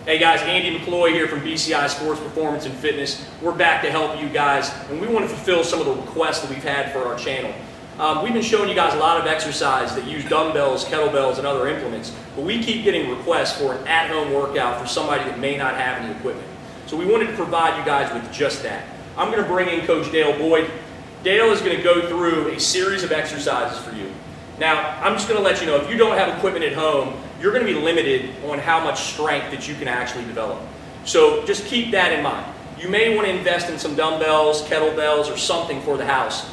Hey guys, Andy McCloy here from BCI Sports Performance and Fitness. We're back to help you guys, and we want to fulfill some of the requests that we've had for our channel. We've been showing you guys a lot of exercise that use dumbbells, kettlebells, and other implements, but we keep getting requests for an at-home workout for somebody that may not have any equipment. So we wanted to provide you guys with just that. I'm going to bring in Coach Dale Boyd. Dale is going to go through a series of exercises for you. Now, I'm just going to let you know, if you don't have equipment at home, you're going to be limited on how much strength that you can actually develop. So just keep that in mind. You may want to invest in some dumbbells, kettlebells, or something for the house.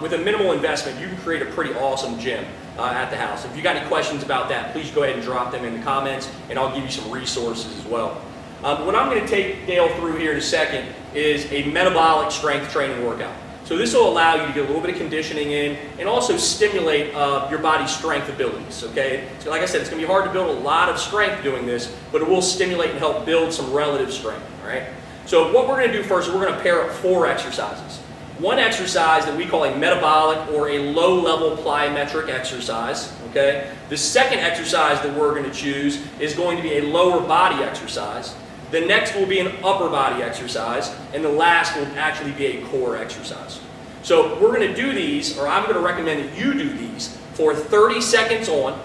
With a minimal investment, you can create a pretty awesome gym at the house. If you got any questions about that, please go ahead and drop them in the comments, and I'll give you some resources as well. What I'm going to take Dale through here in a second is a metabolic strength training workout. So this will allow you to get a little bit of conditioning in and also stimulate your body's strength abilities, okay? So like I said, it's going to be hard to build a lot of strength doing this, but it will stimulate and help build some relative strength, all right? So what we're going to do first is we're going to pair up 4 exercises. One exercise that we call a metabolic or a low-level plyometric exercise, okay? The second exercise that we're going to choose is going to be a lower body exercise. The next will be an upper body exercise, and the last will actually be a core exercise. So we're going to do these, or I'm going to recommend that you do these for 30 seconds on,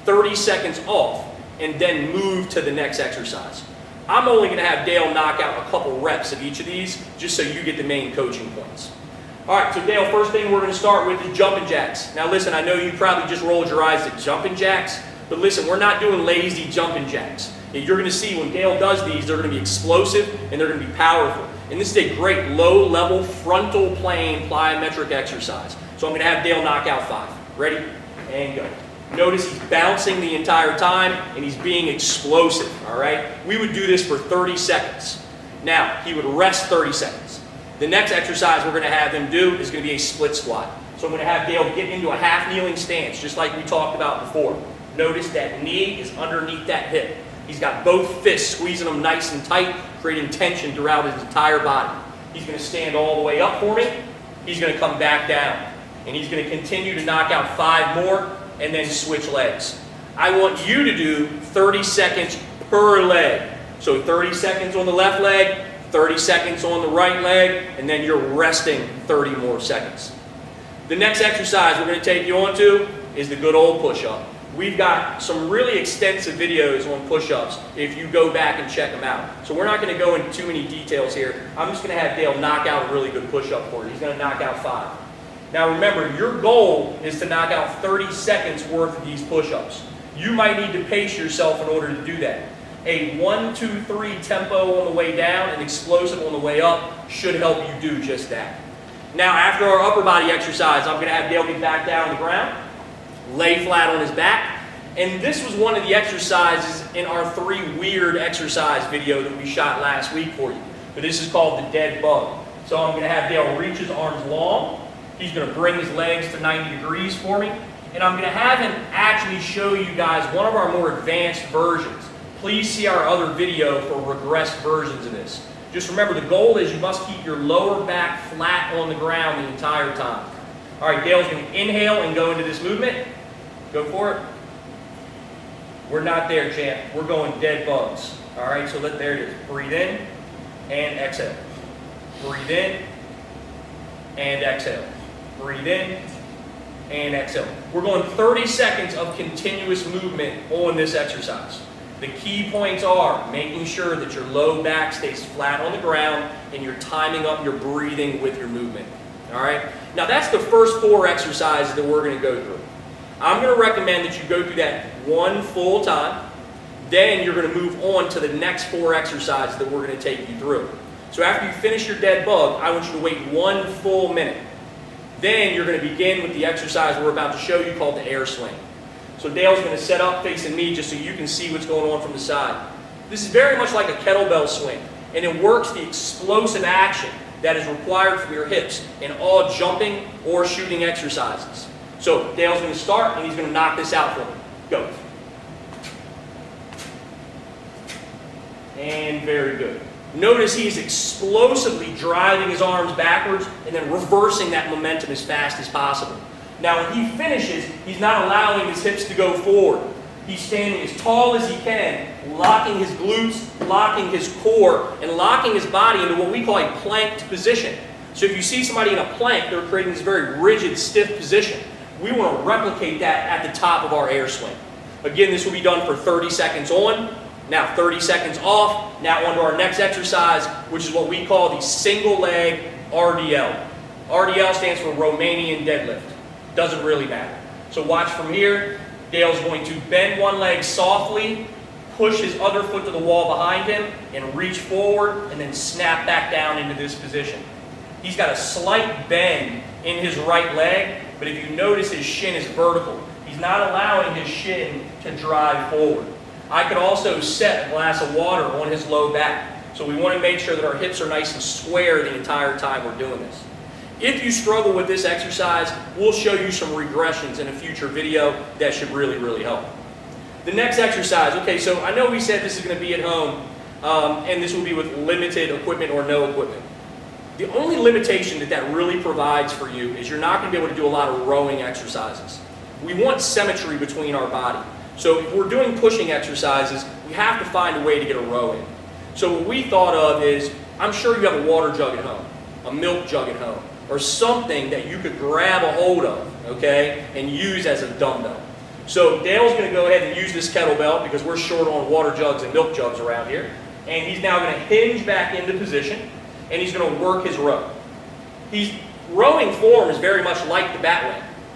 30 seconds off, and then move to the next exercise. I'm only going to have Dale knock out a couple reps of each of these, just so you get the main coaching points. All right, so Dale, first thing we're going to start with is jumping jacks. Now listen, I know you probably just rolled your eyes at jumping jacks, but listen, we're not doing lazy jumping jacks. You're going to see when Dale does these, they're going to be explosive and they're going to be powerful. And this is a great low-level frontal plane plyometric exercise. So I'm going to have Dale knock out 5. Ready? And go. Notice he's bouncing the entire time and he's being explosive, all right? We would do this for 30 seconds. Now, he would rest 30 seconds. The next exercise we're going to have him do is going to be a split squat. So I'm going to have Dale get into a half-kneeling stance, just like we talked about before. Notice that knee is underneath that hip. He's got both fists squeezing them nice and tight, creating tension throughout his entire body. He's going to stand all the way up for me. He's going to come back down. And he's going to continue to knock out 5 more and then switch legs. I want you to do 30 seconds per leg. So 30 seconds on the left leg, 30 seconds on the right leg, and then you're resting 30 more seconds. The next exercise we're going to take you on to is the good old push-up. We've got some really extensive videos on push-ups if you go back and check them out. So we're not going to go into too many details here. I'm just going to have Dale knock out a really good push-up for you. He's going to knock out 5. Now remember, your goal is to knock out 30 seconds worth of these push-ups. You might need to pace yourself in order to do that. A 1, 2, 3 tempo on the way down and explosive on the way up should help you do just that. Now after our upper body exercise, I'm going to have Dale get back down on the ground, lay flat on his back, and this was one of the exercises in our 3 weird exercise video that we shot last week for you. But this is called the dead bug. So I'm going to have Dale reach his arms long. He's going to bring his legs to 90 degrees for me, and I'm going to have him actually show you guys one of our more advanced versions. Please see our other video for regressed versions of this. Just remember, the goal is you must keep your lower back flat on the ground the entire time. All right, Dale's going to inhale and go into this movement. Go for it. We're not there, champ. We're going dead bugs. All right, so there it is. Breathe in and exhale. Breathe in and exhale. Breathe in and exhale. We're going 30 seconds of continuous movement on this exercise. The key points are making sure that your low back stays flat on the ground and you're timing up your breathing with your movement. All right? Now that's the first 4 exercises that we're going to go through. I'm going to recommend that you go through that one full time. Then you're going to move on to the next 4 exercises that we're going to take you through. So after you finish your dead bug, I want you to wait 1 full minute. Then you're going to begin with the exercise we're about to show you called the air swing. So Dale's going to set up facing me just so you can see what's going on from the side. This is very much like a kettlebell swing, and it works the explosive action that is required from your hips in all jumping or shooting exercises. So Dale's going to start, and he's going to knock this out for me. Go. And very good. Notice he's explosively driving his arms backwards and then reversing that momentum as fast as possible. Now when he finishes, he's not allowing his hips to go forward. He's standing as tall as he can, locking his glutes, locking his core, and locking his body into what we call a planked position. So if you see somebody in a plank, they're creating this very rigid, stiff position. We want to replicate that at the top of our air swing. Again, this will be done for 30 seconds on, now 30 seconds off, now on to our next exercise, which is what we call the single leg RDL. RDL stands for Romanian deadlift. Doesn't really matter. So watch from here. Dale's going to bend one leg softly, push his other foot to the wall behind him, and reach forward, and then snap back down into this position. He's got a slight bend in his right leg, but if you notice his shin is vertical. He's not allowing his shin to drive forward. I could also set a glass of water on his low back. So we want to make sure that our hips are nice and square the entire time we're doing this. If you struggle with this exercise, we'll show you some regressions in a future video that should really, really help. The next exercise, okay, so I know we said this is going to be at home, and this will be with limited equipment or no equipment. The only limitation that that really provides for you is you're not going to be able to do a lot of rowing exercises. We want symmetry between our body. So if we're doing pushing exercises, we have to find a way to get a row in. So what we thought of is, I'm sure you have a water jug at home, a milk jug at home, or something that you could grab a hold of, okay, and use as a dumbbell. So Dale's going to go ahead and use this kettlebell because we're short on water jugs and milk jugs around here. And he's now going to hinge back into position, and he's going to work his row. Rowing form is very much like the bat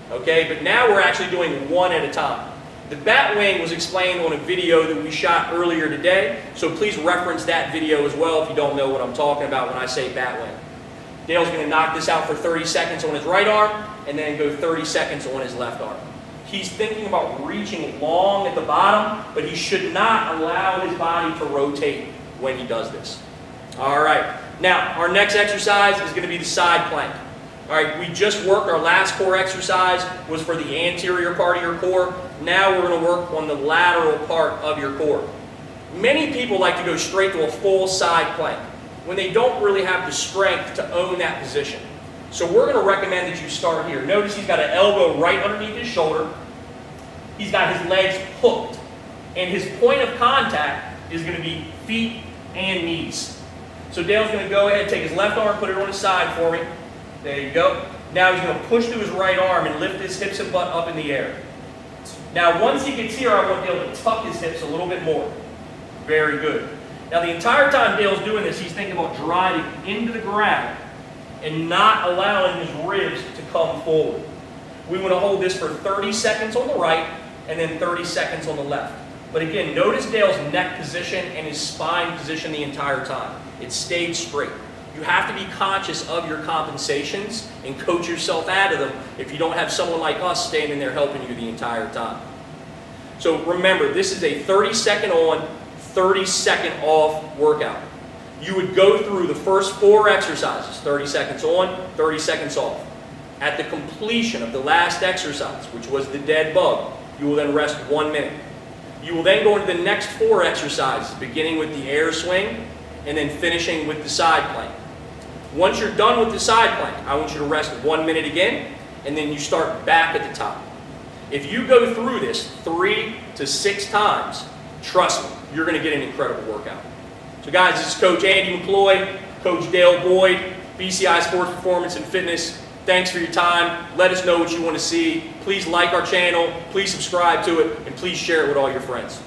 wing, okay, but now we're actually doing one at a time. The bat wing was explained on a video that we shot earlier today, so please reference that video as well if you don't know what I'm talking about when I say bat wing. Dale's going to knock this out for 30 seconds on his right arm, and then go 30 seconds on his left arm. He's thinking about reaching long at the bottom, but he should not allow his body to rotate when he does this. All right, now our next exercise is going to be the side plank. All right, we just worked, our last core exercise was for the anterior part of your core. Now we're going to work on the lateral part of your core. Many people like to go straight to a full side plank when they don't really have the strength to own that position. So we're going to recommend that you start here. Notice he's got an elbow right underneath his shoulder. He's got his legs hooked. And his point of contact is going to be feet and knees. So Dale's going to go ahead and take his left arm, put it on his side for me. There you go. Now he's going to push through his right arm and lift his hips and butt up in the air. Now once he gets here, I want Dale to tuck his hips a little bit more. Very good. Now the entire time Dale's doing this, he's thinking about driving into the ground and not allowing his ribs to come forward. We want to hold this for 30 seconds on the right and then 30 seconds on the left. But again, notice Dale's neck position and his spine position the entire time. It stayed straight. You have to be conscious of your compensations and coach yourself out of them if you don't have someone like us standing there helping you the entire time. So remember, this is a 30-second on, 30-second off workout. You would go through the first 4 exercises, 30 seconds on, 30 seconds off. At the completion of the last exercise, which was the dead bug, you will then rest 1 minute. You will then go into the next 4 exercises, beginning with the air swing and then finishing with the side plank. Once you're done with the side plank, I want you to rest 1 minute again, and then you start back at the top. If you go through this 3 to 6 times, trust me, you're going to get an incredible workout. So guys, this is Coach Andy McCloy, Coach Dale Boyd, BCI Sports Performance and Fitness. Thanks for your time. Let us know what you want to see. Please like our channel, please subscribe to it, and please share it with all your friends.